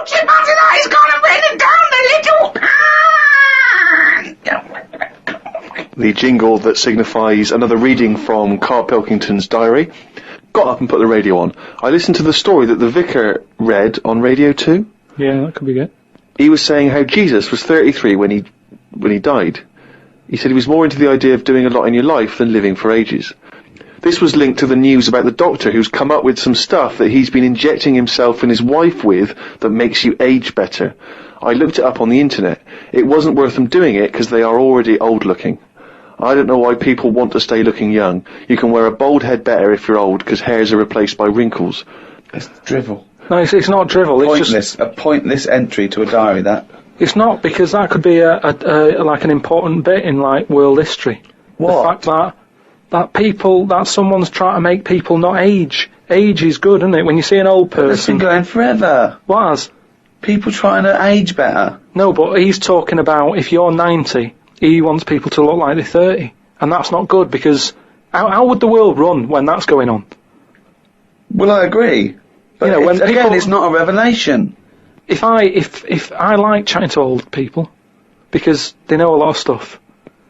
Chip He's gonna bring it down the little... The jingle that signifies another reading from Karl Pilkington's diary. Got up and put the radio on. I listened to the story that the vicar read on Radio 2. Yeah, that could be good. He was saying how Jesus was 33 when he died. He said he was more into the idea of doing a lot in your life than living for ages. This was linked to the news about the doctor who's come up with some stuff that he's been injecting himself and his wife with that makes you age better. I looked it up on the internet. It wasn't worth them doing it because they are already old looking. I don't know why people want to stay looking young. You can wear a bald head better if you're old because hairs are replaced by wrinkles. It's drivel. No, it's not drivel. Pointless. It's just a pointless entry to a diary, that. It's not, because that could be like an important bit in like world history. What? The fact that someone's trying to make people not age. Age is good, isn't it? When you see an old person. That's been going forever. What has? People trying to age better. No, but he's talking about if you're 90, he wants people to look like they're 30. And that's not good, because how would the world run when that's going on? Well, I agree. But when again, it's not a revelation. If I like chatting to old people, because they know a lot of stuff.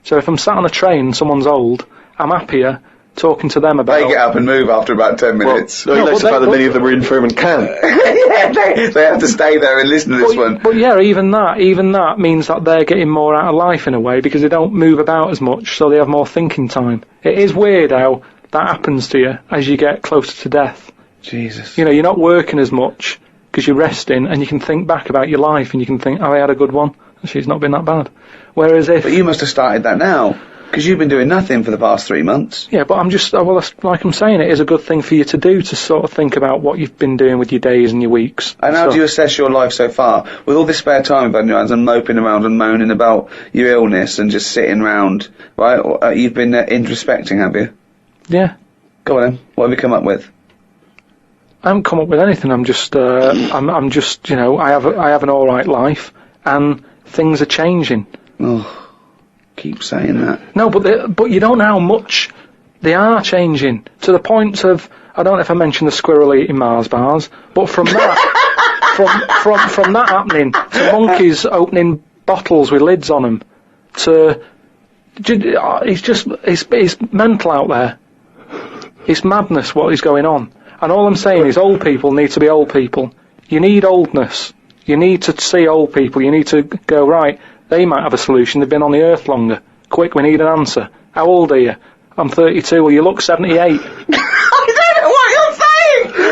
So if I'm sat on a train and someone's old, I'm happier talking to them about... They get up and move after about 10 minutes. Well, no, the fact that many of them are infirm and can. Yeah, they have to stay there and listen to this one. But yeah, even that means that they're getting more out of life in a way, because they don't move about as much, so they have more thinking time. It is weird how that happens to you as you get closer to death. Jesus. You're not working as much because you're resting, and you can think back about your life, and you can think, oh, I had a good one. Actually, it's not been that bad. Whereas if... But you must have started that now, because you've been doing nothing for the past 3 months. Yeah, but I'm just... Well, like I'm saying, it is a good thing for you to do, to sort of think about what you've been doing with your days and your weeks. And how do you assess your life so far? With all this spare time you've had in your hands and moping around and moaning about your illness and just sitting round, right? You've been introspecting, have you? Yeah. Go on then. What have you come up with? I haven't come up with anything. I'm just, I'm just, I have an all right life, and things are changing. Oh, keep saying that. No, but you don't know how much they are changing, to the point of, I don't know if I mentioned the squirrel eating Mars bars, but from that, from that happening to monkeys opening bottles with lids on them, to, it's mental out there. It's madness what is going on. And all I'm saying is old people need to be old people. You need oldness. You need to see old people. You need to go, right, they might have a solution. They've been on the earth longer. Quick, we need an answer. How old are you? I'm 32. Well, you look 78. I don't know what you're saying!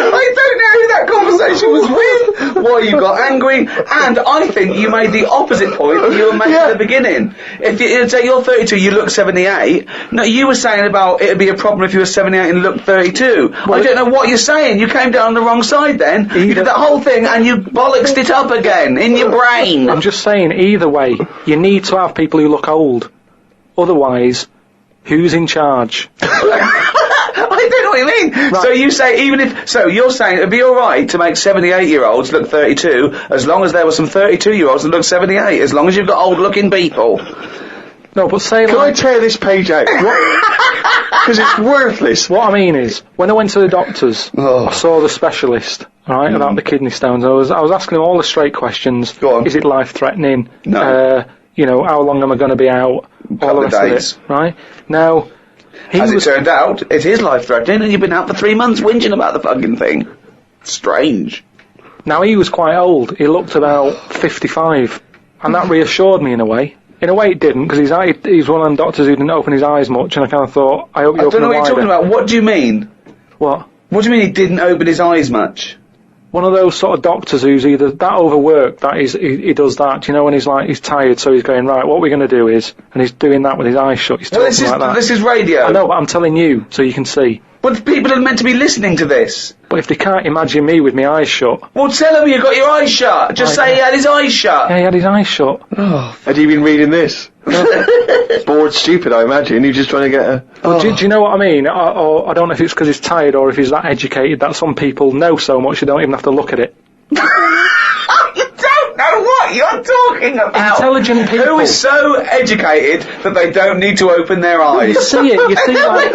I don't know who that conversation was with, why you got angry, and I think you made the opposite point that you were making at the beginning. If you say you're 32, you look 78. No, you were saying about it'd be a problem if you were 78 and looked 32. Well, I don't know what you're saying. You came down on the wrong side then. You did that whole thing and you bollocksed it up again in your brain. I'm just saying, either way, you need to have people who look old. Otherwise, who's in charge? I don't know what you mean. Right. So you say you're saying it'd be alright to make 78-year-olds look 32 as long as there were some 32-year-olds that look 78, as long as you've got old-looking people. No, but say... Can I tear this page out? Because it's worthless. What I mean is, when I went to the doctors, I saw the specialist, right, about the kidney stones. I was asking him all the straight questions. Go on. Is it life-threatening? No. How long am I going to be out? All the rest of it, right? Now... As it turned out, it is life-threatening, and you've been out for 3 months whinging about the fucking thing. Strange. Now, he was quite old. He looked about 55, and that reassured me in a way. In a way it didn't, because he's one of them doctors who didn't open his eyes much, and I kind of thought, I hope you open them wider. I don't know what you're talking about. What do you mean? What? What do you mean he didn't open his eyes much? One of those sort of doctors who's either that overworked, that he does that, when he's tired, so he's going, right, what we're going to do is, and he's doing that with his eyes shut, he's talking like that. This is radio. I know, but I'm telling you, so you can see. But people are meant to be listening to this. But if they can't imagine me with my eyes shut... Well, tell him you got your eyes shut. Just say he had his eyes shut. Yeah, he had his eyes shut. Oh. Had you been reading this? Bored stupid, I imagine. You're just trying to get a... Well, do you know what I mean? Or I don't know if it's because he's tired or if he's that educated that some people know so much they don't even have to look at it. You don't know what you're talking about. Intelligent people. Who is so educated that they don't need to open their eyes? You see it. You see like...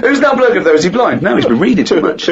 Who's that bloke of those? Is he blind? No, he's been reading too much.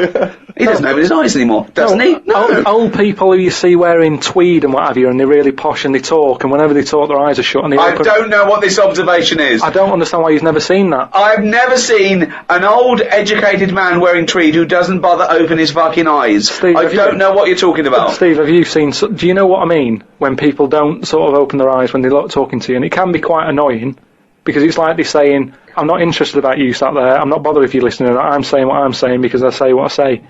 He doesn't open his eyes anymore, doesn't he? No. Old people who you see wearing tweed and what have you, and they're really posh and they talk, and whenever they talk, their eyes are shut. And they I don't know what this observation is. I don't understand why you've never seen that. I've never seen an old, educated man wearing tweed who doesn't bother open his fucking eyes. Steve, I don't know what you're talking about. Steve, have you seen... Do you know what I mean? When people don't sort of open their eyes when they're talking to you, and it can be quite annoying, because it's like they're saying, I'm not interested about you sat there, I'm not bothered if you're listening, I'm saying what I'm saying because I say what I say.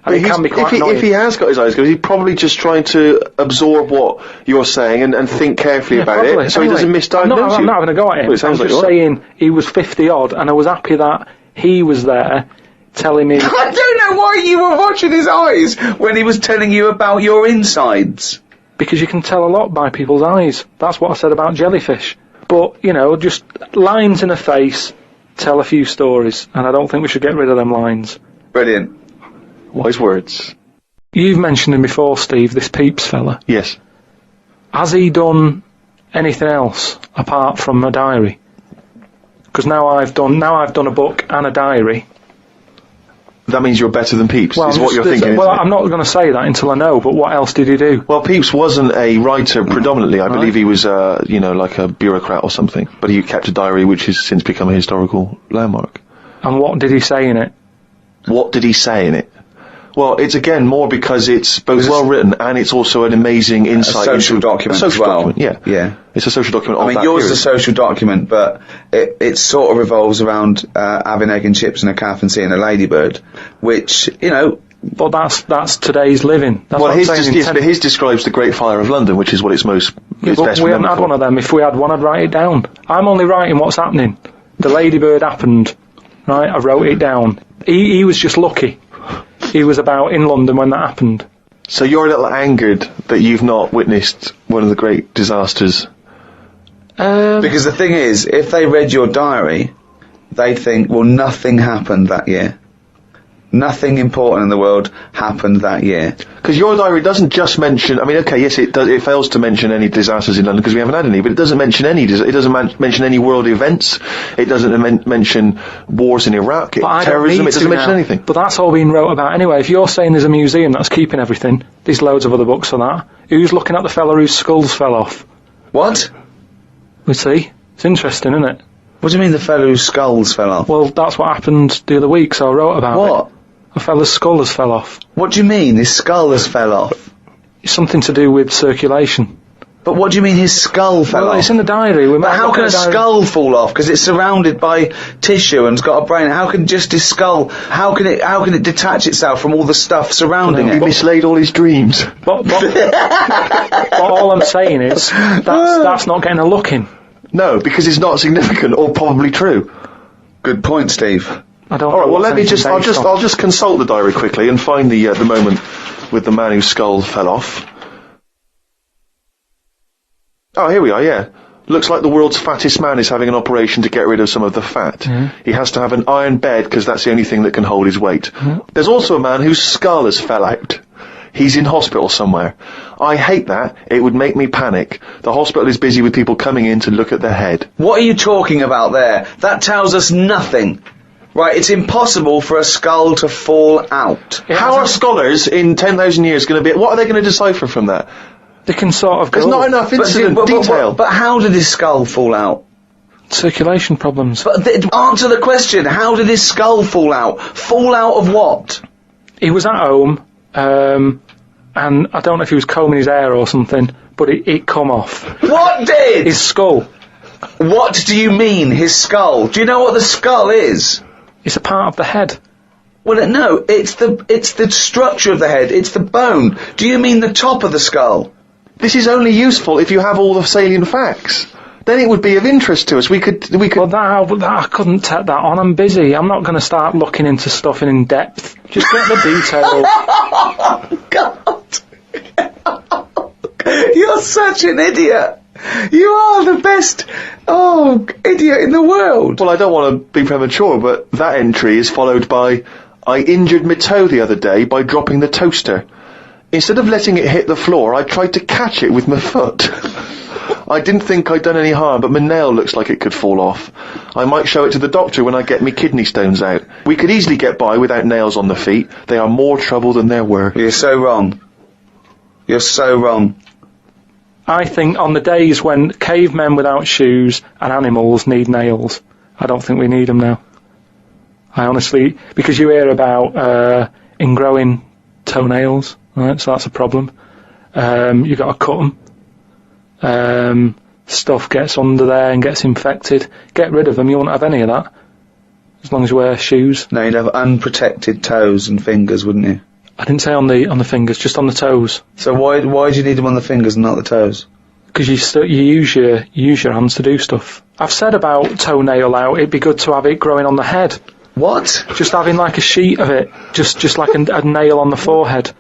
And it can be quite annoying. If he has got his eyes closed, he's probably just trying to absorb what you're saying and think carefully about probably. it, so he doesn't misdiagnose you. I'm not having a go at him. Well, I'm just saying he was 50 odd, and I was happy that he was there telling me... I don't know why you were watching his eyes when he was telling you about your insides. Because you can tell a lot by people's eyes. That's what I said about jellyfish. But, you know, just lines in a face tell a few stories, and I don't think we should get rid of them lines. Brilliant. Wise words. You've mentioned him before, Steve, this Peeps fella. Yes. Has he done anything else apart from a diary? Because now I've done a book and a diary. That means you're better than Pepys, is what you're thinking, Well, isn't it? I'm not going to say that until I know, but what else did he do? Well, Pepys wasn't a writer predominantly. I believe he was, like a bureaucrat or something. But he kept a diary which has since become a historical landmark. And what did he say in it? What did he say in it? Well, it's again more because it's both well written and it's also an amazing insight social into document a social as well. document. Yeah, Yeah. It's a social document. I mean, yours is a social document, but it sort of revolves around having egg and chips and a calf and seeing a ladybird, which, you know... But that's today's living. That's well, what I'm saying but his describes the Great Fire of London, which is what it's most... Yeah, it's best we haven't had for. one of them. If we had one, I'd write it down. I'm only writing what's happening. The ladybird happened, right? I wrote it down. He was just lucky. He was about in London when that happened. So you're a little angered that you've not witnessed one of the great disasters? Because the thing is, if they read your diary, they'd think, well, nothing happened that year. Nothing important in the world happened that year. Because your diary doesn't just mention... I mean, okay, yes, it does. It fails to mention any disasters in London because we haven't had any, but it doesn't mention any. It doesn't mention any world events. It doesn't mention wars in Iraq, terrorism. It doesn't mention anything. But that's all being wrote about anyway. If you're saying there's a museum that's keeping everything, there's loads of other books for that. Who's looking at the fella whose skulls fell off? What? We see. It's interesting, isn't it? What do you mean the fellow whose skulls fell off? Well, that's what happened the other week, so I wrote about it. What? A fella's skull has fell off. What do you mean his skull has fell off? It's something to do with circulation. But what do you mean his skull fell off? It's in the diary. But how can a skull fall off? Because it's surrounded by tissue and it's got a brain. How can just his skull? How can it detach itself from all the stuff surrounding it? He mislaid all his dreams. But all I'm saying is that's not getting a look in. No, because it's not significant or probably true. Good point, Steve. I don't. All right. Well, I'll just consult the diary quickly and find the moment with the man whose skull fell off. Oh, here we are. Yeah. Looks like the world's fattest man is having an operation to get rid of some of the fat. Mm-hmm. He has to have an iron bed because that's the only thing that can hold his weight. Mm-hmm. There's also a man whose skull has fell out. He's in hospital somewhere. I hate that. It would make me panic. The hospital is busy with people coming in to look at their head. What are you talking about there? That tells us nothing. Right, it's impossible for a skull to fall out. How are scholars in 10,000 years going to be... What are they going to decipher from that? They can sort of go... There's not enough incident detail. But how did his skull fall out? Circulation problems. But answer the question. How did his skull fall out? Fall out of what? He was at home, and I don't know if he was combing his hair or something, but it come off. What did? His skull. What do you mean, his skull? Do you know what the skull is? It's a part of the head. Well, no, it's the structure of the head. It's the bone. Do you mean the top of the skull? This is only useful if you have all the salient facts. Then it would be of interest to us. We could. Well, I couldn't take that on. I'm busy. I'm not going to start looking into stuff in depth. Just get the details. God. You're such an idiot. You are the best, idiot in the world. Well, I don't want to be premature, but that entry is followed by, I injured my toe the other day by dropping the toaster. Instead of letting it hit the floor, I tried to catch it with my foot. I didn't think I'd done any harm, but my nail looks like it could fall off. I might show it to the doctor when I get me kidney stones out. We could easily get by without nails on the feet. They are more trouble than they're worth. You're so wrong. You're so wrong. I think on the days when cavemen without shoes and animals need nails, I don't think we need them now. I honestly, because you hear about ingrowing toenails, right? So that's a problem. You've got to cut them. Stuff gets under there and gets infected. Get rid of them. You won't have any of that, as long as you wear shoes. No, you'd have unprotected toes and fingers, wouldn't you? I didn't say on the fingers, just on the toes. So why do you need them on the fingers and not the toes? Because you use your hands to do stuff. I've said about toenail out. It'd be good to have it growing on the head. What? Just having like a sheet of it, just like a nail on the forehead.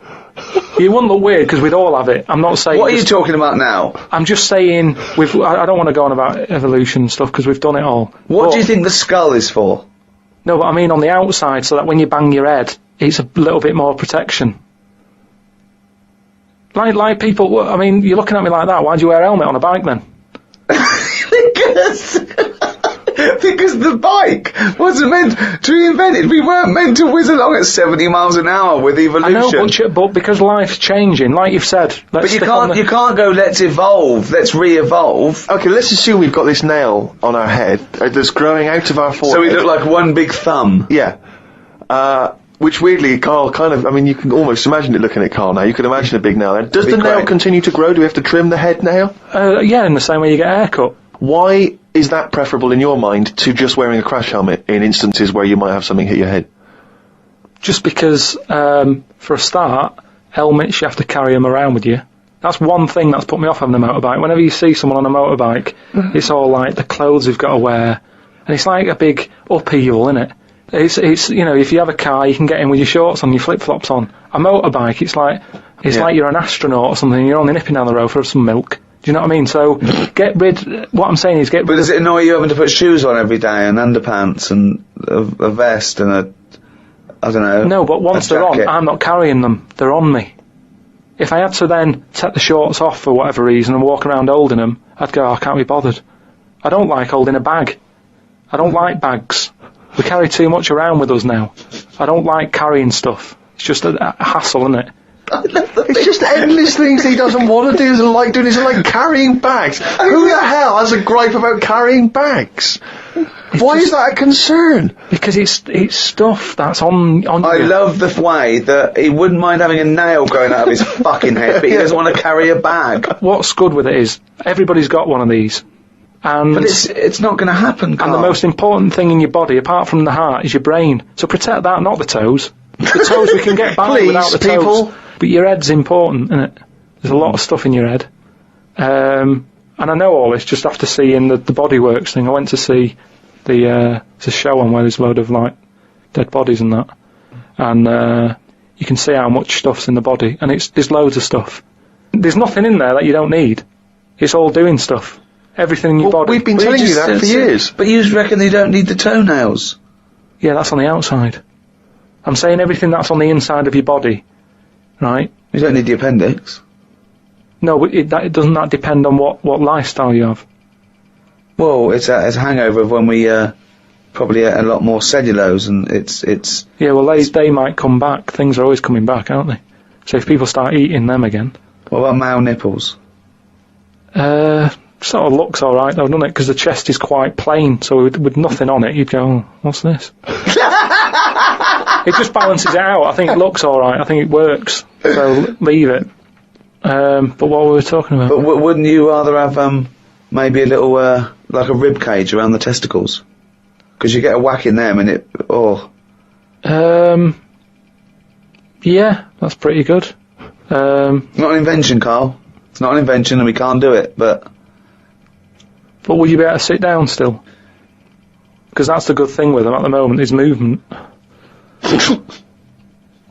You wouldn't look weird because we'd all have it. I'm not saying. What are you talking about now? I'm just saying I don't want to go on about evolution and stuff because we've done it all. What do you think the skull is for? No, but I mean on the outside, so that when you bang your head, it's a little bit more protection. Like people, I mean, you're looking at me like that. Why do you wear a helmet on a bike then? Because the bike wasn't meant to be invented. We weren't meant to whiz along at 70 miles an hour with evolution. I know, but because life's changing, like you've said. But you can't go, let's evolve, let's re-evolve. Okay, let's assume we've got this nail on our head that's growing out of our forehead. So we look like one big thumb. Yeah. Which weirdly, Karl you can almost imagine it looking at Karl now. You can imagine a big nail there. Does the nail continue to grow? Do we have to trim the head nail? Yeah, in the same way you get a haircut. Why is that preferable in your mind to just wearing a crash helmet in instances where you might have something hit your head? Just because, for a start, helmets, you have to carry them around with you. That's one thing that's put me off having a motorbike. Whenever you see someone on a motorbike, it's all like the clothes they've got to wear. And it's like a big upheaval, isn't it? It's if you have a car, you can get in with your shorts on, your flip-flops on. A motorbike, it's like you're an astronaut or something, and you're only nipping down the road for some milk. Do you know what I mean? So, what I'm saying is But does it annoy you having to put shoes on every day, and underpants, and a vest, and I don't know. No, but once they're on, I'm not carrying them. They're on me. If I had to then take the shorts off for whatever reason and walk around holding them, I'd go, I can't be bothered. I don't like holding a bag. I don't like bags. We carry too much around with us now. I don't like carrying stuff. It's just a hassle, isn't it? It's just endless things he doesn't want to do, doesn't like doing, isn't like carrying bags. Who the hell has a gripe about carrying bags? Why is that a concern? Because it's stuff that's on I love the way that he wouldn't mind having a nail growing out of his fucking head, but he doesn't want to carry a bag. What's good with it is, everybody's got one of these. But it's not going to happen, Karl. And the most important thing in your body, apart from the heart, is your brain. So protect that, not the toes. The toes we can get by without the toes. But your head's important, isn't it? There's a lot of stuff in your head. And I know all this just after seeing the Bodyworks thing. I went to see it's a show on where there's a load of like dead bodies and that. And you can see how much stuff's in the body. And there's loads of stuff. There's nothing in there that you don't need. It's all doing stuff. Everything in your body. We've been telling you that for years. But you reckon you don't need the toenails? Yeah, that's on the outside. I'm saying everything that's on the inside of your body, right? You don't need the appendix. No, but doesn't that depend on what lifestyle you have? Well, it's a hangover of when we probably ate a lot more cellulose, and it's. Yeah, well, they might come back. Things are always coming back, aren't they? So if people start eating them again. What about male nipples? Sort of looks alright though, doesn't it? Because the chest is quite plain, so with nothing on it, you'd go, oh, what's this? It just balances it out. I think it looks alright. I think it works. So leave it. But what were we talking about? But wouldn't you rather have maybe a little like a rib cage around the testicles? Because you get a whack in them and it. Oh. Yeah, that's pretty good. Not an invention, Karl. It's not an invention, and we can't do it. But would you be able to sit down still? Because that's the good thing with them at the moment, is movement.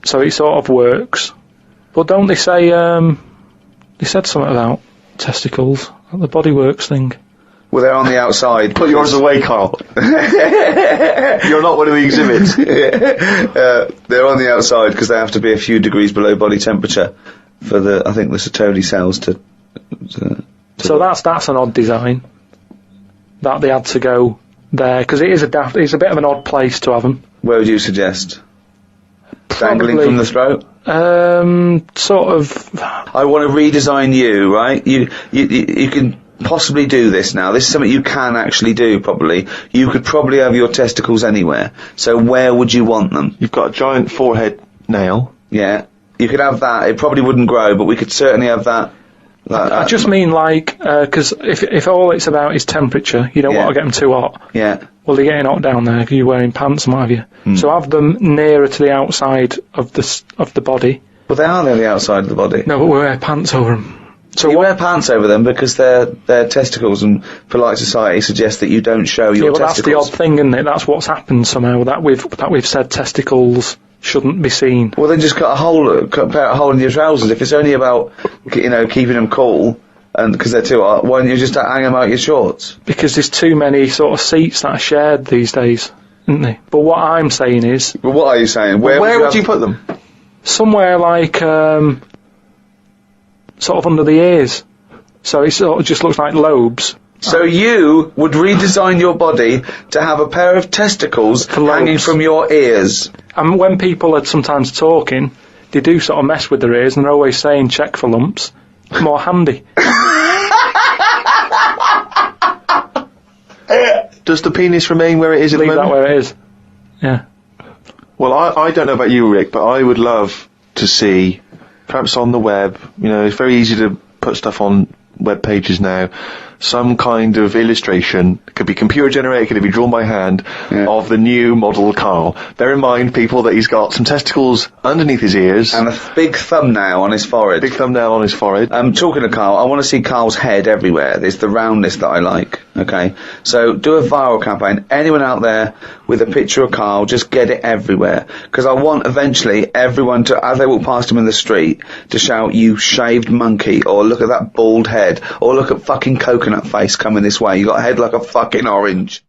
So it sort of works. But don't they say, they said something about testicles, at the Bodyworks thing. Well, they're on the outside. Put yours away, Karl. You're not one of the exhibits. They're on the outside because they have to be a few degrees below body temperature for the Sertoli cells to So that's an odd design. That they had to go there, because it's a bit of an odd place to have them. Where would you suggest? Dangling from the throat? Sort of. I want to redesign you, right? You can possibly do this now. This is something you can actually do, probably. You could probably have your testicles anywhere. So where would you want them? You've got a giant forehead nail. Yeah. You could have that. It probably wouldn't grow, but we could certainly have that. I just mean, like, because if all it's about is temperature, you don't want to get them too hot. Yeah. Well, they're getting hot down there because you're wearing pants and what have you. So have them nearer to the outside of the body. Well, they are near the outside of the body. No, but we wear pants over them. So you wear pants over them because they're testicles, and polite society suggests that you don't show your testicles. That's the odd thing, isn't it? That's what's happened somehow, that we've said testicles shouldn't be seen. Well, then just cut a hole in your trousers. If it's only about, keeping them cool, and because they're too hot, why don't you just hang them out your shorts? Because there's too many sort of seats that are shared these days, isn't there? But what I'm saying is... Well, what are you saying? Where would you put them? Somewhere like, sort of under the ears. So it sort of just looks like lobes. So you would redesign your body to have a pair of testicles hanging from your ears. And when people are sometimes talking, they do sort of mess with their ears, and they're always saying check for lumps. More handy. Does the penis remain where it is at the moment? Leave that where it is. Yeah. Well, I don't know about you, Rick, but I would love to see, perhaps on the web, it's very easy to put stuff on web pages now, some kind of illustration, could be computer generated, could be drawn by hand, of the new model Karl. Bear in mind, people, that he's got some testicles underneath his ears. And a big thumbnail on his forehead. Talking to Karl, I want to see Karl's head everywhere. It's the roundness that I like, okay? So do a viral campaign. Anyone out there with a picture of Karl, just get it everywhere. Because I want eventually everyone to, as they walk past him in the street, to shout, "You shaved monkey," or "Look at that bald head," or "Look at fucking coconut face coming this way. You got a head like a fucking orange."